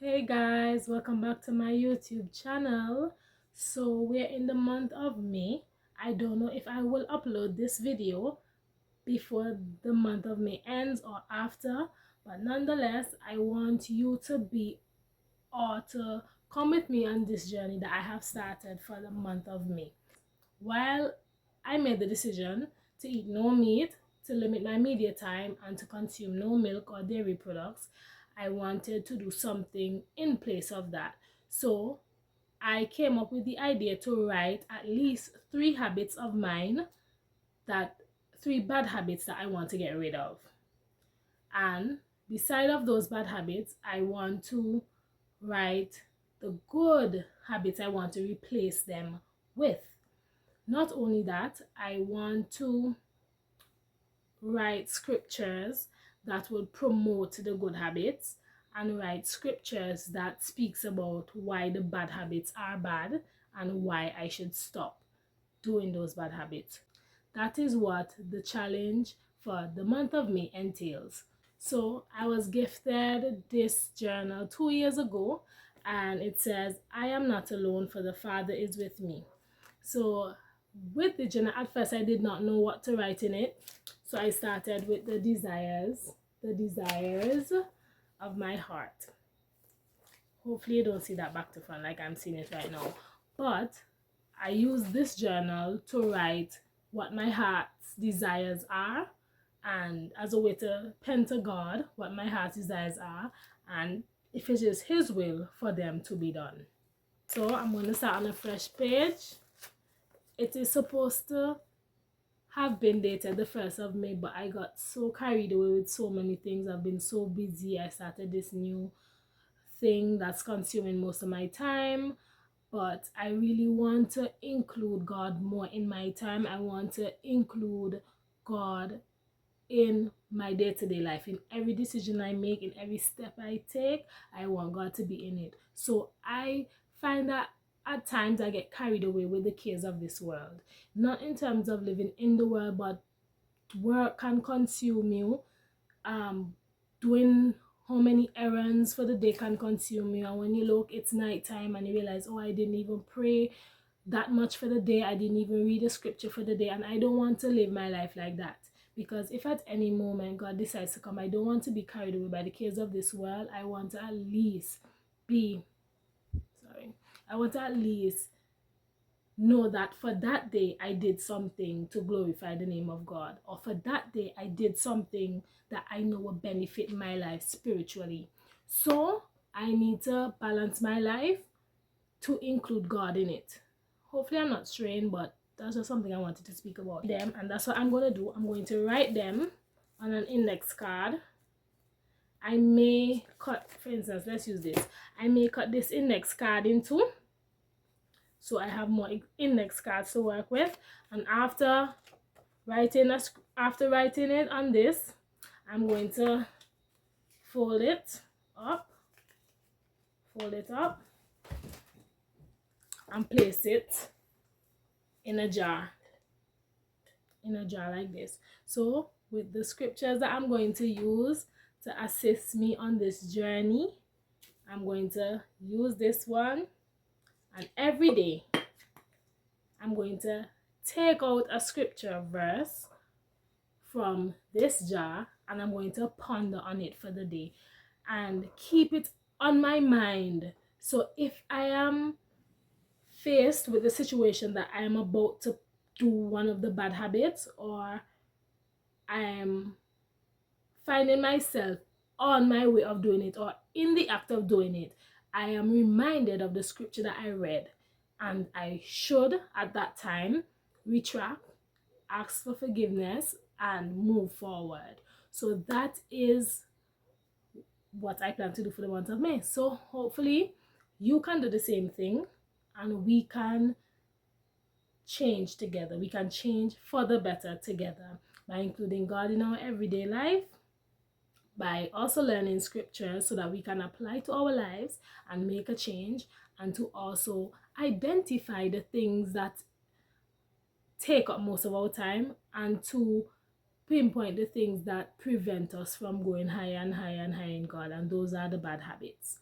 Hey guys, welcome back to my YouTube channel. So we're in the month of May. I don't know if I will upload this video before the month of May ends or after, but nonetheless I want you to be or to come with me on this journey that I have started for the month of May. While I made the decision to eat no meat, to limit my media time, and to consume no milk or dairy products, I wanted to do something in place of that. So I came up with the idea to write at least three bad habits that I want to get rid of. And beside of those bad habits, I want to write the good habits I want to replace them with. Not only that, I want to write scriptures that will promote the good habits and write scriptures that speaks about why the bad habits are bad and why I should stop doing those bad habits. That is what the challenge for the month of May entails. So I was gifted this journal 2 years ago, and it says, "I am not alone, for the Father is with me." So with the journal, at first I did not know what to write in it. So I started with the desires of my heart. Hopefully you don't see that back to front like I'm seeing it right now. But I use this journal to write what my heart's desires are, and as a way to pen to God what my heart's desires are, and if it is His will for them to be done. So I'm going to start on a fresh page. It is supposed to have been dated the 1st of May, but I got so carried away with so many things. I've been so busy. I started this new thing that's consuming most of my time, but I really want to include God more in my time. I want to include God in my day-to-day life. In every decision I make, in every step I take, I want God to be in it. So I find that at times I get carried away with the cares of this world. Not in terms of living in the world, but work can consume you. Doing how many errands for the day can consume you. And when you look, it's nighttime and you realize, oh, I didn't even pray that much for the day. I didn't even read a scripture for the day. And I don't want to live my life like that. Because if at any moment God decides to come, I don't want to be carried away by the cares of this world. I want to at least know that for that day I did something to glorify the name of God, or for that day I did something that I know will benefit my life spiritually. So I need to balance my life to include God in it. Hopefully I'm not straying, but that's just something I wanted to speak about them, and that's what I'm going to do. I'm going to write them on an index card. I may cut, for instance, let's use this. I may cut this index card in two, so I have more index cards to work with. And after writing it on this, I'm going to fold it up and place it in a jar like this. So with the scriptures that I'm going to use to assist me on this journey, I'm going to use this one, and every day I'm going to take out a scripture verse from this jar, and I'm going to ponder on it for the day and keep it on my mind. So if I am faced with the situation that I am about to do one of the bad habits, or I am finding myself on my way of doing it or in the act of doing it, I am reminded of the scripture that I read, and I should at that time retract, ask for forgiveness, and move forward. So that is what I plan to do for the month of May. So hopefully you can do the same thing, and we can change together. We can change for the better together by including God in our everyday life, by also learning scripture so that we can apply to our lives and make a change, and to also identify the things that take up most of our time, and to pinpoint the things that prevent us from going higher and higher and higher in God, and those are the bad habits.